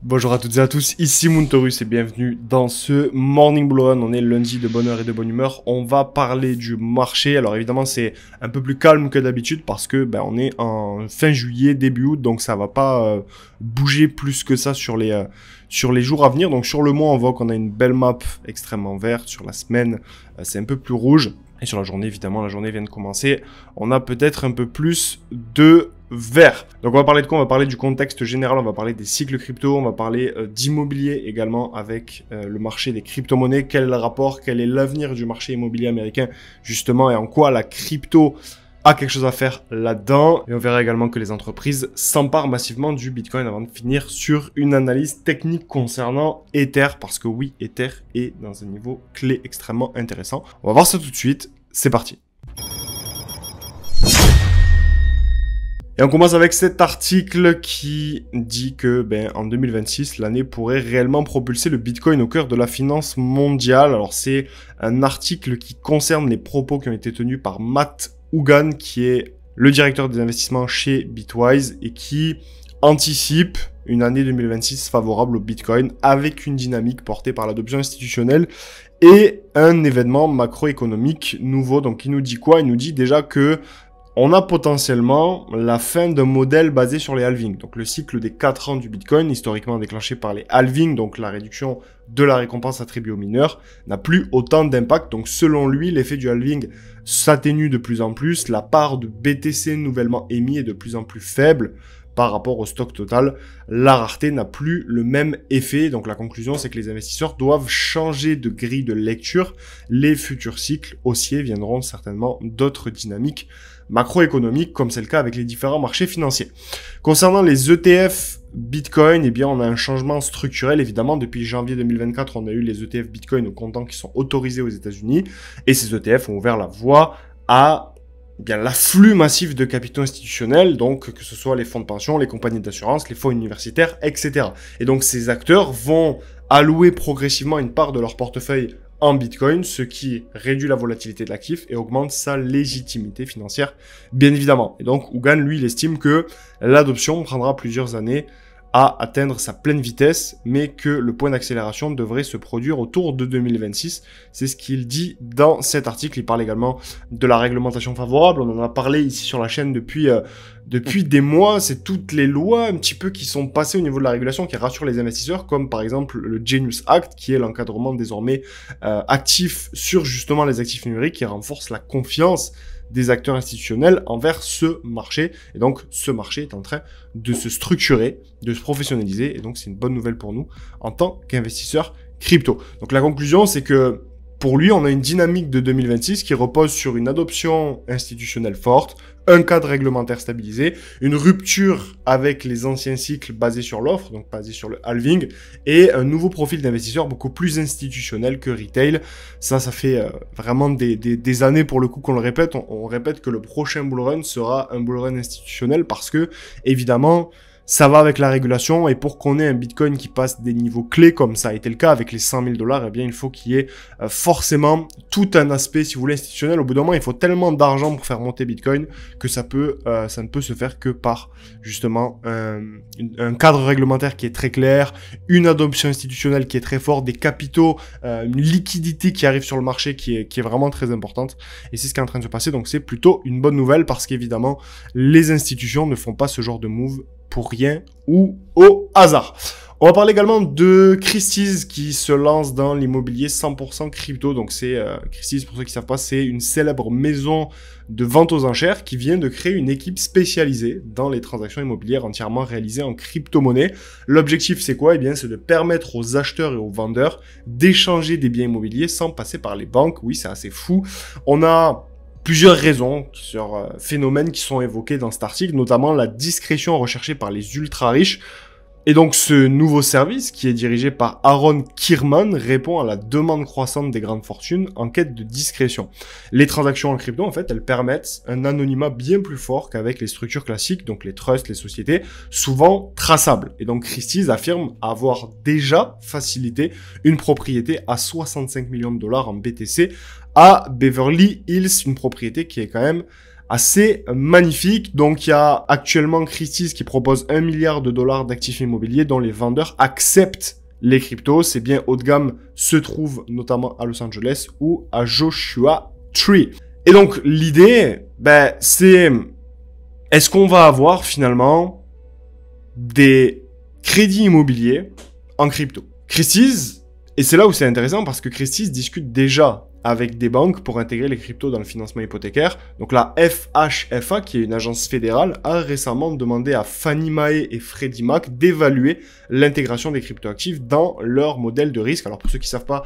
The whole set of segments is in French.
Bonjour à toutes et à tous, ici Moontorus et bienvenue dans ce Morning Bull Run. On est lundi de bonne heure et de bonne humeur. On va parler du marché. Alors évidemment c'est un peu plus calme que d'habitude parce que on est en fin juillet, début août, donc ça va pas bouger plus que ça sur les jours à venir. Donc sur le mois on voit qu'on a une belle map extrêmement verte. Sur la semaine c'est un peu plus rouge. Et sur la journée, évidemment, la journée vient de commencer. On a peut-être un peu plus de vert. Donc on va parler de quoi? On va parler du contexte général, on va parler des cycles crypto, on va parler d'immobilier également avec le marché des crypto-monnaies. Quel est le rapport? Quel est l'avenir du marché immobilier américain justement et en quoi la crypto a quelque chose à faire là-dedans. Et on verra également que les entreprises s'emparent massivement du Bitcoin avant de finir sur une analyse technique concernant Ether. Parce que oui, Ether est dans un niveau clé extrêmement intéressant. On va voir ça tout de suite. C'est parti. Et on commence avec cet article qui dit que en 2026, l'année pourrait réellement propulser le Bitcoin au cœur de la finance mondiale. Alors c'est un article qui concerne les propos qui ont été tenus par Matt Hougan, qui est le directeur des investissements chez Bitwise et qui anticipe une année 2026 favorable au Bitcoin avec une dynamique portée par l'adoption institutionnelle et un événement macroéconomique nouveau. Donc il nous dit quoi? Il nous dit déjà que on a potentiellement la fin d'un modèle basé sur les halvings. Donc le cycle des 4 ans du Bitcoin, historiquement déclenché par les halvings, donc la réduction de la récompense attribuée aux mineurs, n'a plus autant d'impact. Donc selon lui, l'effet du halving s'atténue de plus en plus. La part de BTC nouvellement émis est de plus en plus faible par rapport au stock total. La rareté n'a plus le même effet. Donc la conclusion, c'est que les investisseurs doivent changer de grille de lecture. Les futurs cycles haussiers viendront certainement d'autres dynamiques macroéconomiques, comme c'est le cas avec les différents marchés financiers. Concernant les ETF Bitcoin, on a un changement structurel. Évidemment, depuis janvier 2024, on a eu les ETF Bitcoin au comptant qui sont autorisés aux États-Unis. Et ces ETF ont ouvert la voie à l'afflux massif de capitaux institutionnels, donc que ce soit les fonds de pension, les compagnies d'assurance, les fonds universitaires, etc. Et donc ces acteurs vont allouer progressivement une part de leur portefeuille en Bitcoin, ce qui réduit la volatilité de l'actif et augmente sa légitimité financière, bien évidemment. Et donc Hougan, lui, il estime que l'adoption prendra plusieurs années à atteindre sa pleine vitesse, mais que le point d'accélération devrait se produire autour de 2026. C'est ce qu'il dit dans cet article. Il parle également de la réglementation favorable. On en a parlé ici sur la chaîne depuis des mois. C'est toutes les lois un petit peu qui sont passées au niveau de la régulation qui rassurent les investisseurs, comme par exemple le Genius Act, qui est l'encadrement désormais actif sur justement les actifs numériques, qui renforce la confiance des acteurs institutionnels envers ce marché. Et donc, ce marché est en train de se structurer, de se professionnaliser. Et donc, c'est une bonne nouvelle pour nous en tant qu'investisseurs crypto. Donc, la conclusion, c'est que pour lui, on a une dynamique de 2026 qui repose sur une adoption institutionnelle forte, un cadre réglementaire stabilisé, une rupture avec les anciens cycles basés sur l'offre, donc basés sur le halving, et un nouveau profil d'investisseurs beaucoup plus institutionnel que retail. Ça fait vraiment des années pour le coup qu'on le répète. On répète que le prochain bull run sera un bull run institutionnel parce que, évidemment, ça va avec la régulation et pour qu'on ait un Bitcoin qui passe des niveaux clés comme ça a été le cas avec les 100 000 $, il faut qu'il y ait forcément tout un aspect, si vous voulez, institutionnel. Au bout d'un moment, il faut tellement d'argent pour faire monter Bitcoin que ça ne peut se faire que par justement un cadre réglementaire qui est très clair, une adoption institutionnelle qui est très forte, des capitaux, une liquidité qui arrive sur le marché qui est vraiment très importante. Et c'est ce qui est en train de se passer. Donc c'est plutôt une bonne nouvelle parce qu'évidemment, les institutions ne font pas ce genre de move pour rien ou au hasard. On va parler également de Christie's qui se lance dans l'immobilier 100% crypto. Donc c'est Christie's, pour ceux qui ne savent pas, c'est une célèbre maison de vente aux enchères qui vient de créer une équipe spécialisée dans les transactions immobilières entièrement réalisées en crypto-monnaie. L'objectif, c'est quoi? C'est de permettre aux acheteurs et aux vendeurs d'échanger des biens immobiliers sans passer par les banques. Oui, c'est assez fou. On a plusieurs raisons sur phénomènes qui sont évoqués dans cet article, notamment la discrétion recherchée par les ultra-riches. Et donc ce nouveau service, qui est dirigé par Aaron Kierman, répond à la demande croissante des grandes fortunes en quête de discrétion. Les transactions en crypto, en fait, elles permettent un anonymat bien plus fort qu'avec les structures classiques, donc les trusts, les sociétés, souvent traçables. Et donc Christie's affirme avoir déjà facilité une propriété à 65 millions de $ en BTC à Beverly Hills, une propriété qui est quand même assez magnifique. Donc il y a actuellement Christie's qui propose 1 milliard de dollars d'actifs immobiliers dont les vendeurs acceptent les cryptos. C'est bien haut de gamme, se trouve notamment à Los Angeles ou à Joshua Tree. Et donc l'idée, c'est est-ce qu'on va avoir finalement des crédits immobiliers en crypto? Christie's, et c'est là où c'est intéressant parce que Christie's discute déjà avec des banques pour intégrer les cryptos dans le financement hypothécaire. Donc la FHFA, qui est une agence fédérale, a récemment demandé à Fannie Mae et Freddie Mac d'évaluer l'intégration des cryptoactifs dans leur modèle de risque. Alors pour ceux qui savent pas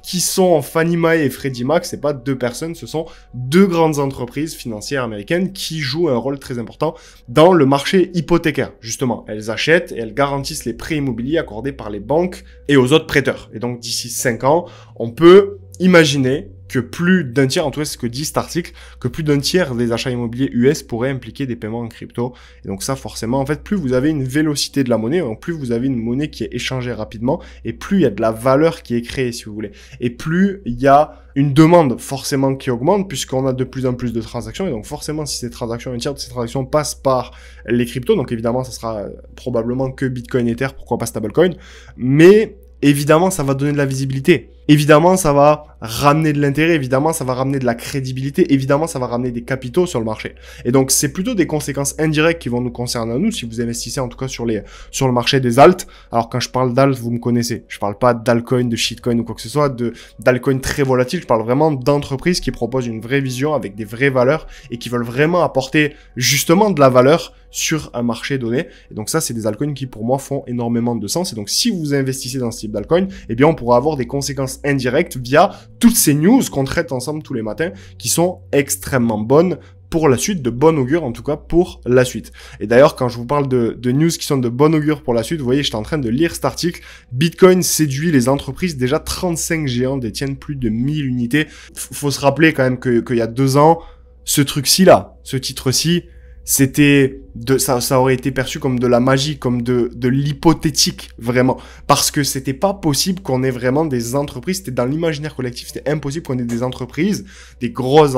qui sont Fannie Mae et Freddie Mac, c'est pas deux personnes, ce sont deux grandes entreprises financières américaines qui jouent un rôle très important dans le marché hypothécaire. Justement, elles achètent et elles garantissent les prêts immobiliers accordés par les banques et aux autres prêteurs. Et donc d'ici 5 ans, on peut imaginer que plus d'un tiers, en tout cas c'est ce que dit cet article, que plus d'un tiers des achats immobiliers US pourraient impliquer des paiements en crypto. Et donc ça forcément, en fait, plus vous avez une vélocité de la monnaie, donc plus vous avez une monnaie qui est échangée rapidement, et plus il y a de la valeur qui est créée, si vous voulez. Et plus il y a une demande forcément qui augmente, puisqu'on a de plus en plus de transactions, et donc forcément si ces transactions, un tiers de ces transactions passent par les cryptos, donc évidemment ça sera probablement que Bitcoin, Ether, pourquoi pas stablecoin, mais évidemment, ça va donner de la visibilité. Évidemment, ça va ramener de l'intérêt. Évidemment, ça va ramener de la crédibilité. Évidemment, ça va ramener des capitaux sur le marché. Et donc, c'est plutôt des conséquences indirectes qui vont nous concerner à nous, si vous investissez en tout cas sur le marché des alts. Alors, quand je parle d'alt, vous me connaissez. Je parle pas d'altcoin, de shitcoin ou quoi que ce soit, d'altcoin très volatile. Je parle vraiment d'entreprises qui proposent une vraie vision avec des vraies valeurs et qui veulent vraiment apporter justement de la valeur sur un marché donné. Et donc ça, c'est des altcoins qui pour moi font énormément de sens. Et donc si vous investissez dans ce type d'altcoin, eh bien on pourra avoir des conséquences indirectes via toutes ces news qu'on traite ensemble tous les matins, qui sont extrêmement bonnes pour la suite, de bon augure en tout cas pour la suite. Et d'ailleurs, quand je vous parle de news qui sont de bon augure pour la suite, vous voyez, j'étais en train de lire cet article. Bitcoin séduit les entreprises. Déjà 35 géants détiennent plus de 1000 unités. Faut se rappeler quand même qu'il y a 2 ans, ce truc-ci là, ce titre-ci, ça aurait été perçu comme de la magie, comme de l'hypothétique, vraiment. Parce que c'était pas possible qu'on ait vraiment des entreprises, c'était dans l'imaginaire collectif, c'était impossible qu'on ait des entreprises, des grosses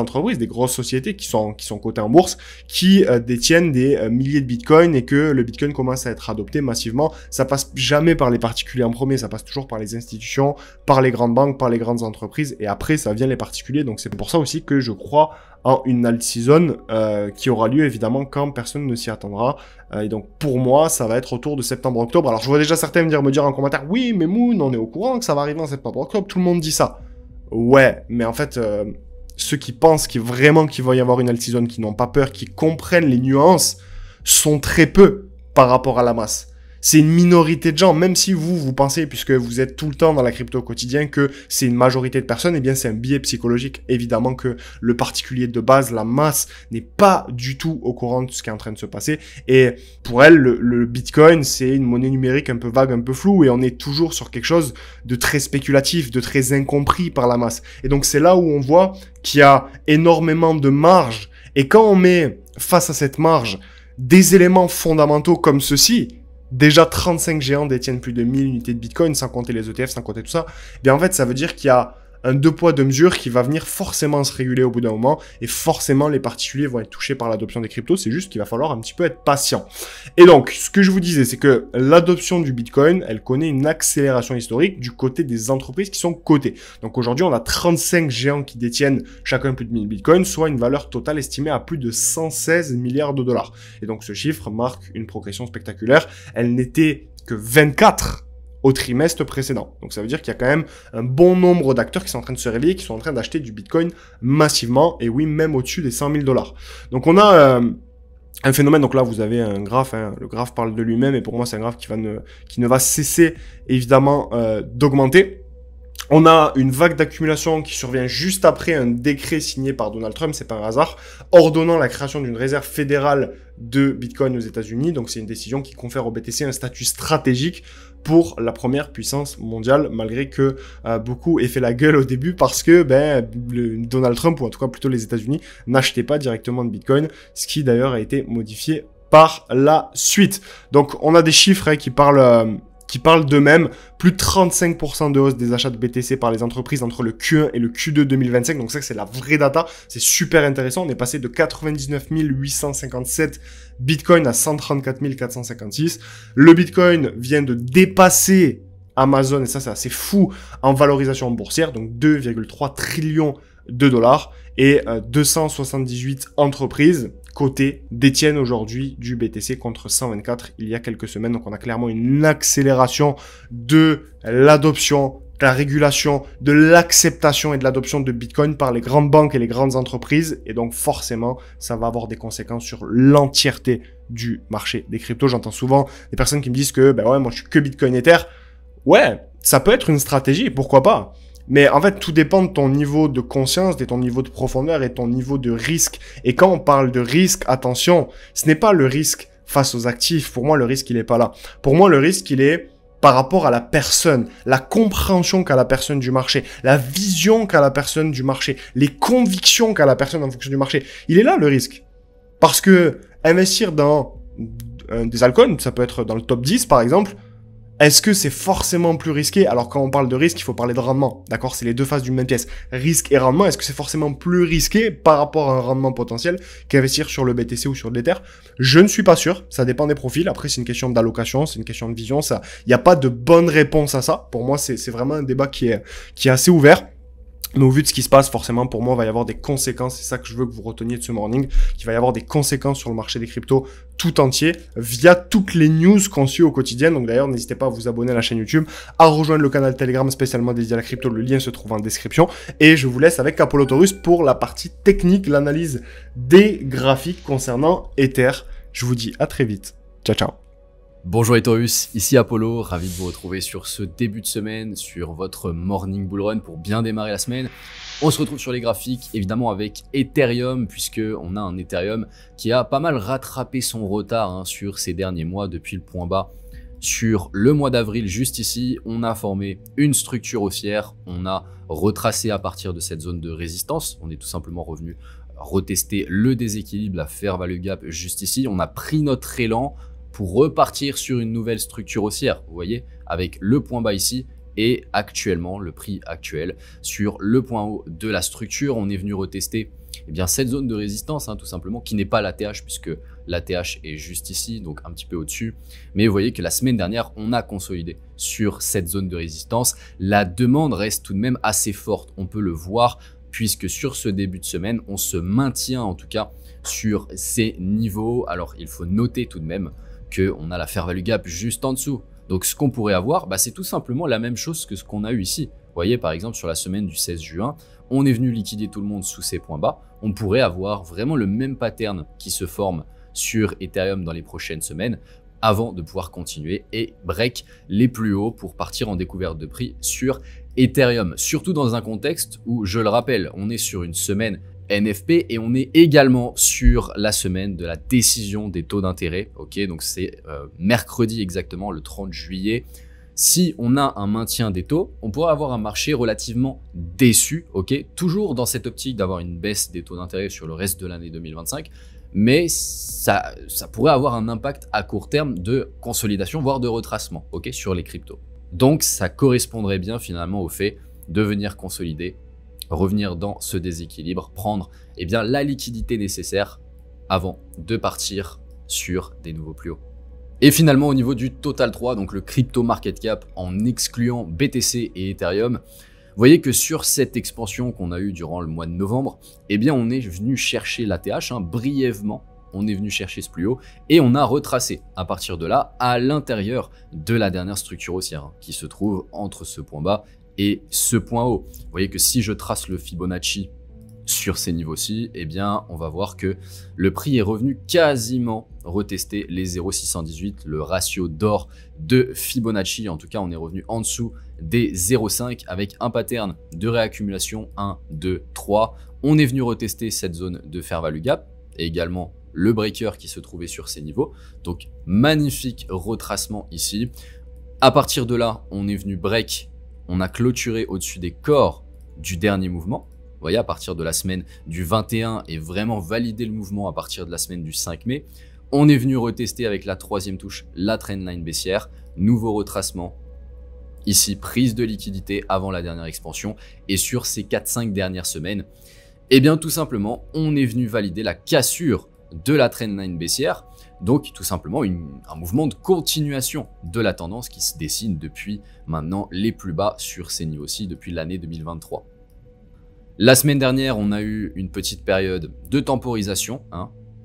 sociétés qui sont cotées en bourse, qui détiennent des milliers de bitcoins et que le bitcoin commence à être adopté massivement. Ça passe jamais par les particuliers en premier, ça passe toujours par les institutions, par les grandes banques, par les grandes entreprises, et après ça vient les particuliers. Donc c'est pour ça aussi que je crois en une alt season qui aura lieu évidemment quand personne ne s'y attendra. Et donc pour moi, ça va être autour de septembre-octobre. Alors je vois déjà certains me dire en commentaire, oui mais Moon, on est au courant que ça va arriver en septembre-octobre, tout le monde dit ça. Ouais, mais en fait, ceux qui pensent qu'il va y avoir une alt season, qui n'ont pas peur, qui comprennent les nuances, sont très peu par rapport à la masse. C'est une minorité de gens, même si vous pensez, puisque vous êtes tout le temps dans la crypto au quotidien, que c'est une majorité de personnes, eh bien c'est un biais psychologique. Évidemment que le particulier de base, la masse, n'est pas du tout au courant de ce qui est en train de se passer. Et pour elle, le Bitcoin, c'est une monnaie numérique un peu vague, un peu floue, et on est toujours sur quelque chose de très spéculatif, de très incompris par la masse. Et donc c'est là où on voit qu'il y a énormément de marge. Et quand on met face à cette marge des éléments fondamentaux comme ceci, déjà 35 géants détiennent plus de 1000 unités de Bitcoin, sans compter les ETF, sans compter tout ça. Eh bien en fait, ça veut dire qu'il y a un 2 poids 2 mesures qui va venir forcément se réguler au bout d'un moment, et forcément les particuliers vont être touchés par l'adoption des cryptos. C'est juste qu'il va falloir un petit peu être patient. Et donc, ce que je vous disais, c'est que l'adoption du Bitcoin, elle connaît une accélération historique du côté des entreprises qui sont cotées. Donc aujourd'hui, on a 35 géants qui détiennent chacun plus de 1000 Bitcoins, soit une valeur totale estimée à plus de 116 milliards de dollars. Et donc ce chiffre marque une progression spectaculaire. Elle n'était que 24 au trimestre précédent. Donc ça veut dire qu'il y a quand même un bon nombre d'acteurs qui sont en train de se réveiller, qui sont en train d'acheter du Bitcoin massivement, et oui, même au-dessus des 100 000 dollars. Donc on a un phénomène, donc là vous avez un graphe, hein, le graphe parle de lui-même, et pour moi c'est un graphe qui ne va cesser évidemment d'augmenter. On a une vague d'accumulation qui survient juste après un décret signé par Donald Trump, c'est pas un hasard, ordonnant la création d'une réserve fédérale de Bitcoin aux États-Unis. Donc c'est une décision qui confère au BTC un statut stratégique pour la première puissance mondiale, malgré que beaucoup aient fait la gueule au début parce que Donald Trump, ou en tout cas plutôt les États-Unis, n'achetaient pas directement de Bitcoin, ce qui d'ailleurs a été modifié par la suite. Donc on a des chiffres qui parlent qui parlent d'eux-mêmes. Plus de 35% de hausse des achats de BTC par les entreprises entre le Q1 et le Q2 2025. Donc ça, c'est la vraie data. C'est super intéressant. On est passé de 99 857 Bitcoin à 134 456. Le Bitcoin vient de dépasser Amazon, et ça, c'est assez fou, en valorisation boursière. Donc 2,3 trillions de dollars. Et 278 entreprises cotées détiennent aujourd'hui du BTC contre 124 il y a quelques semaines. Donc on a clairement une accélération de l'adoption, de la régulation, de l'acceptation et de l'adoption de Bitcoin par les grandes banques et les grandes entreprises. Et donc forcément, ça va avoir des conséquences sur l'entièreté du marché des cryptos. J'entends souvent des personnes qui me disent que, ben ouais, moi je suis que Bitcoin Ether. Ouais, ça peut être une stratégie, pourquoi pas? Mais en fait, tout dépend de ton niveau de conscience, de ton niveau de profondeur et ton niveau de risque. Et quand on parle de risque, attention, ce n'est pas le risque face aux actifs. Pour moi, le risque, il est pas là. Pour moi, le risque, il est par rapport à la personne, la compréhension qu'a la personne du marché, la vision qu'a la personne du marché, les convictions qu'a la personne en fonction du marché. Il est là, le risque. Parce que investir dans des altcoins, ça peut être dans le top 10, par exemple. Est-ce que c'est forcément plus risqué? Alors quand on parle de risque, il faut parler de rendement, d'accord? C'est les deux faces d'une même pièce. Risque et rendement, est-ce que c'est forcément plus risqué par rapport à un rendement potentiel qu'investir sur le BTC ou sur l'Ether? Je ne suis pas sûr, ça dépend des profils. Après, c'est une question d'allocation, c'est une question de vision. Il n'y a pas de bonne réponse à ça. Pour moi, c'est vraiment un débat qui est assez ouvert. Mais au vu de ce qui se passe, forcément, pour moi, il va y avoir des conséquences. C'est ça que je veux que vous reteniez de ce morning. Qu'il va y avoir des conséquences sur le marché des cryptos tout entier via toutes les news qu'on suit au quotidien. Donc d'ailleurs, n'hésitez pas à vous abonner à la chaîne YouTube, à rejoindre le canal Telegram spécialement dédié à la crypto. Le lien se trouve en description. Et je vous laisse avec Apollo Taurus pour la partie technique, l'analyse des graphiques concernant Ether. Je vous dis à très vite. Ciao, ciao. Bonjour les Taurus, ici Apollo, ravi de vous retrouver sur ce début de semaine, sur votre Morning Bull Run pour bien démarrer la semaine. On se retrouve sur les graphiques, évidemment avec Ethereum, puisque on a un Ethereum qui a pas mal rattrapé son retard sur ces derniers mois depuis le point bas. Sur le mois d'avril, juste ici, on a formé une structure haussière, on a retracé à partir de cette zone de résistance, on est tout simplement revenu retester le déséquilibre, la fair value gap juste ici, on a pris notre élan pour repartir sur une nouvelle structure haussière, vous voyez, avec le point bas ici et actuellement, le prix actuel sur le point haut de la structure. On est venu retester cette zone de résistance, tout simplement, qui n'est pas l'ATH puisque l'ATH est juste ici, donc un petit peu au-dessus. Mais vous voyez que la semaine dernière, on a consolidé sur cette zone de résistance. La demande reste tout de même assez forte, on peut le voir, puisque sur ce début de semaine, on se maintient en tout cas sur ces niveaux. Alors, il faut noter tout de même qu'on a la fair value gap juste en dessous. Donc ce qu'on pourrait avoir, c'est tout simplement la même chose que ce qu'on a eu ici. Vous voyez, par exemple, sur la semaine du 16 juin, on est venu liquider tout le monde sous ces points bas. On pourrait avoir vraiment le même pattern qui se forme sur Ethereum dans les prochaines semaines avant de pouvoir continuer et break les plus hauts pour partir en découverte de prix sur Ethereum. Surtout dans un contexte où, je le rappelle, on est sur une semaine NFP et on est également sur la semaine de la décision des taux d'intérêt. Ok, donc c'est mercredi exactement, le 30 juillet. Si on a un maintien des taux, on pourrait avoir un marché relativement déçu. Ok, toujours dans cette optique d'avoir une baisse des taux d'intérêt sur le reste de l'année 2025. Mais ça pourrait avoir un impact à court terme de consolidation, voire de retracement, ok, sur les cryptos. Donc ça correspondrait bien finalement au fait de venir consolider, revenir dans ce déséquilibre, prendre la liquidité nécessaire avant de partir sur des nouveaux plus hauts. Et finalement au niveau du Total 3, donc le crypto market cap en excluant BTC et Ethereum, vous voyez que sur cette expansion qu'on a eue durant le mois de novembre, on est venu chercher l'ATH brièvement, on est venu chercher ce plus haut et on a retracé à partir de là à l'intérieur de la dernière structure haussière qui se trouve entre ce point bas et ce point haut. Vous voyez que si je trace le Fibonacci sur ces niveaux-ci, on va voir que le prix est revenu quasiment retester les 0,618, le ratio d'or de Fibonacci. En tout cas, on est revenu en dessous des 0,5 avec un pattern de réaccumulation 1, 2, 3. On est venu retester cette zone de fair value gap et également le breaker qui se trouvait sur ces niveaux. Donc, magnifique retracement ici. À partir de là, on est venu break. On a clôturé au-dessus des corps du dernier mouvement. Vous voyez, à partir de la semaine du 21 et vraiment valider le mouvement à partir de la semaine du 5 mai. On est venu retester avec la troisième touche, la trendline baissière, nouveau retracement. Ici, prise de liquidité avant la dernière expansion et sur ces 4-5 dernières semaines, eh bien tout simplement, on est venu valider la cassure de la trendline baissière, donc tout simplement un mouvement de continuation de la tendance qui se dessine depuis maintenant les plus bas sur ces niveaux-ci depuis l'année 2023. La semaine dernière, on a eu une petite période de temporisation,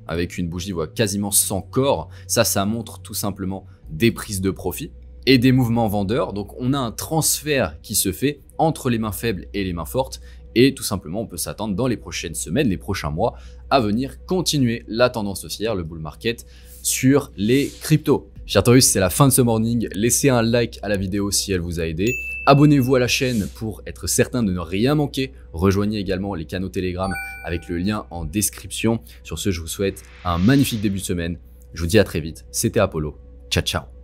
avec une bougie quasiment sans corps. Ça montre tout simplement des prises de profit et des mouvements vendeurs. Donc on a un transfert qui se fait entre les mains faibles et les mains fortes. Et tout simplement, on peut s'attendre dans les prochaines semaines, les prochains mois, à venir continuer la tendance haussière, le bull market, sur les cryptos. Chers Taurus, c'est la fin de ce morning. Laissez un like à la vidéo si elle vous a aidé. Abonnez-vous à la chaîne pour être certain de ne rien manquer. Rejoignez également les canaux Telegram avec le lien en description. Sur ce, je vous souhaite un magnifique début de semaine. Je vous dis à très vite. C'était Apollo. Ciao, ciao.